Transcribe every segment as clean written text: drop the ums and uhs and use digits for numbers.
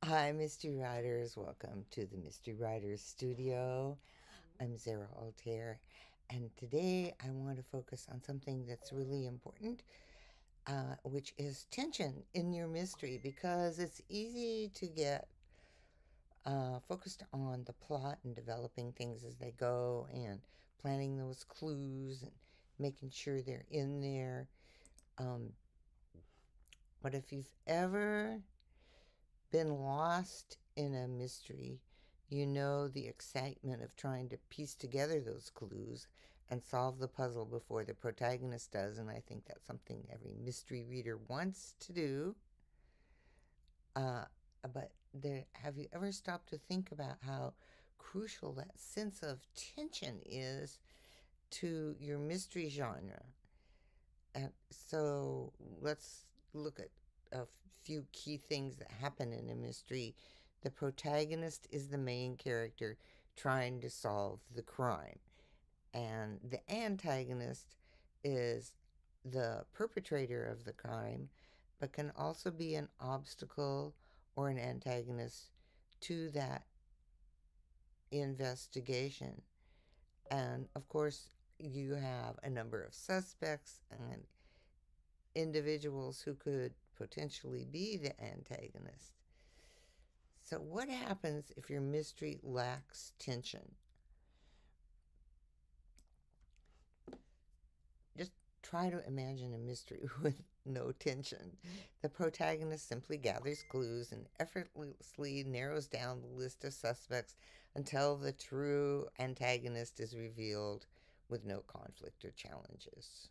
Hi, Mystery Writers. Welcome to the Mystery Writers Studio. I'm Zara Altair, and today I want to focus on something that's really important, which is tension in your mystery, because it's easy to get focused on the plot and developing things as they go and planning those clues and making sure they're in there. Um, but if you've ever been lost in a mystery, you know the excitement of trying to piece together those clues and solve the puzzle before the protagonist does. And I think that's something every mystery reader wants to do. Uh, but have you ever stopped to think about how crucial that sense of tension is to your mystery genre? And so let's look at a few key things that happen in a mystery. The protagonist is the main character trying to solve the crime, and the antagonist is the perpetrator of the crime, but can also be an obstacle or an antagonist to that investigation. And of course, you have a number of suspects and individuals who could potentially be the antagonist. So, what happens if your mystery lacks tension? Just try to imagine a mystery with no tension. The protagonist simply gathers clues and effortlessly narrows down the list of suspects until the true antagonist is revealed with no conflict or challenges.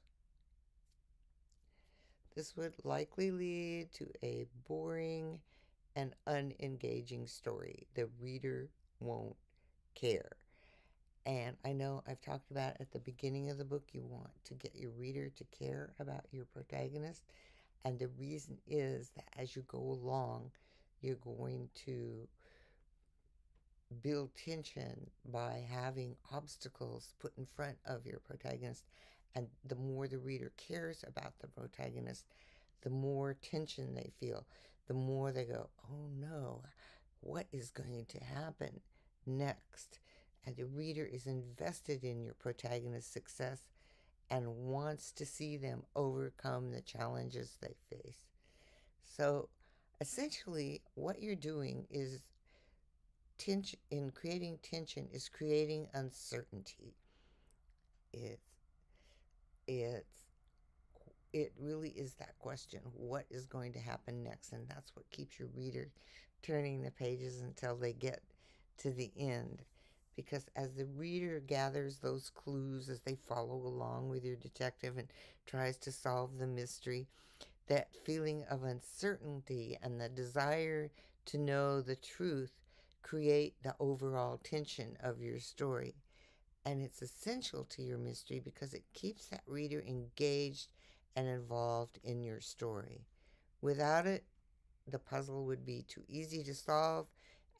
This would likely lead to a boring and unengaging story. The reader won't care. And I know I've talked about at the beginning of the book, you want to get your reader to care about your protagonist. And the reason is that as you go along, you're going to build tension by having obstacles put in front of your protagonist. And the more the reader cares about the protagonist, the more tension they feel, the more they go, oh no, what is going to happen next? And the reader is invested in your protagonist's success and wants to see them overcome the challenges they face. So essentially, what you're doing is tension in creating tension is creating uncertainty. It's it's it really is that question, what is going to happen next? And that's what keeps your reader turning the pages until they get to the end. Because as the reader gathers those clues as they follow along with your detective and tries to solve the mystery, that feeling of uncertainty and the desire to know the truth create the overall tension of your story. And it's essential to your mystery because it keeps that reader engaged and involved in your story. Without it, the puzzle would be too easy to solve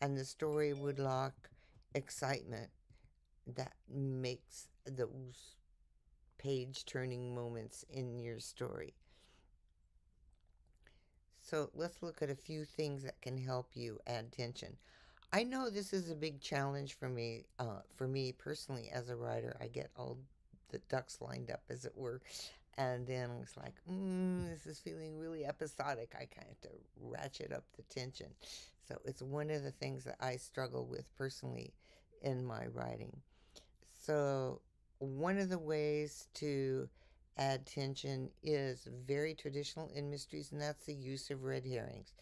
and the story would lack excitement that makes those page turning moments in your story. So let's look at a few things that can help you add tension. I know this is a big challenge for me. For me personally, as a writer, I get all the ducks lined up, as it were, and then it's like, this is feeling really episodic. I kind of have to ratchet up the tension. So it's one of the things that I struggle with personally in my writing. So one of the ways to add tension is very traditional in mysteries, and that's the use of red herrings.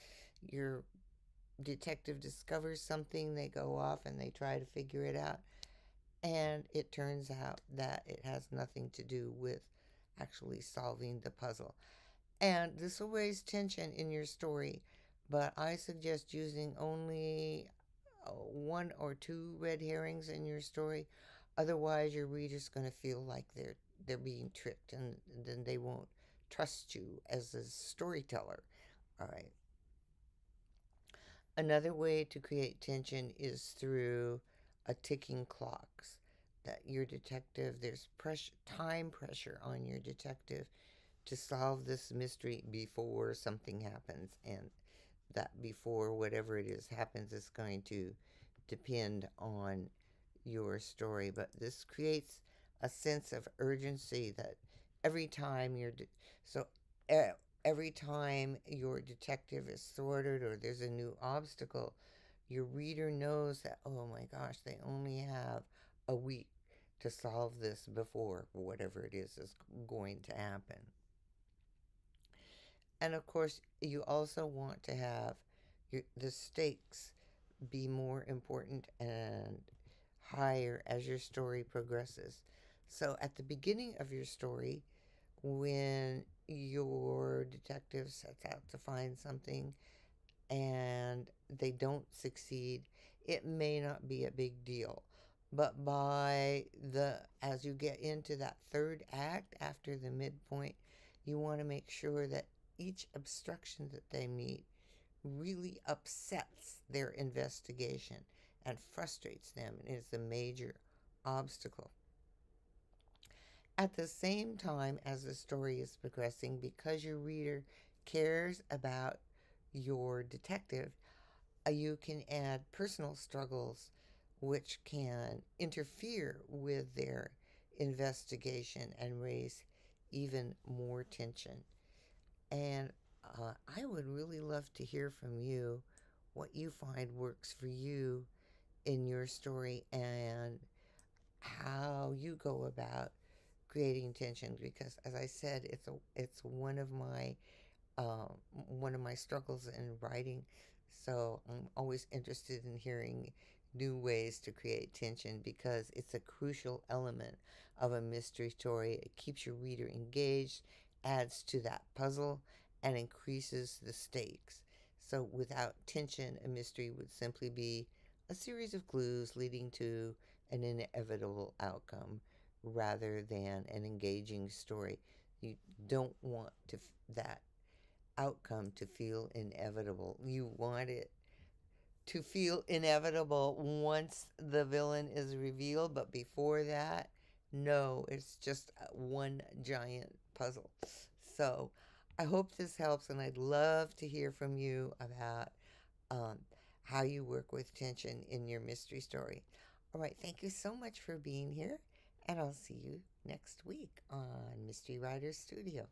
Your detective discovers something, they go off and they try to figure it out, and it turns out that it has nothing to do with actually solving the puzzle. And this will raise tension in your story, but I suggest using only one or two red herrings in your story. Otherwise, your reader's going to feel like they're being tricked, and then they won't trust you as a storyteller. All right. Another way to create tension is through a ticking clocks. That your detective, there's time pressure on your detective to solve this mystery before something happens, and that before whatever it is happens is going to depend on your story. But this creates a sense of urgency that every time so uh, every time your detective is thwarted or there's a new obstacle, your reader knows that, oh my gosh, they only have a week to solve this before whatever it is going to happen. And of course, you also want to have the stakes be more important and higher as your story progresses. So at the beginning of your story, when your detective sets out to find something and they don't succeed, it may not be a big deal. But as you get into that third act after the midpoint, you want to make sure that each obstruction that they meet really upsets their investigation and frustrates them and is a major obstacle. At the same time as the story is progressing, because your reader cares about your detective, you can add personal struggles which can interfere with their investigation and raise even more tension. And I would really love to hear from you what you find works for you in your story and how you go about creating tension, because as I said, it's um, one of my struggles in writing. So I'm always interested in hearing new ways to create tension because it's a crucial element of a mystery story. It keeps your reader engaged, adds to that puzzle, and increases the stakes. So without tension, a mystery would simply be a series of clues leading to an inevitable outcome rather than an engaging story. You don't want that outcome to feel inevitable. You want it to feel inevitable once the villain is revealed, but before that, no, it's just one giant puzzle. So I hope this helps, and I'd love to hear from you about um, how you work with tension in your mystery story. All right, thank you so much for being here, and I'll see you next week on Mystery Writers Studio.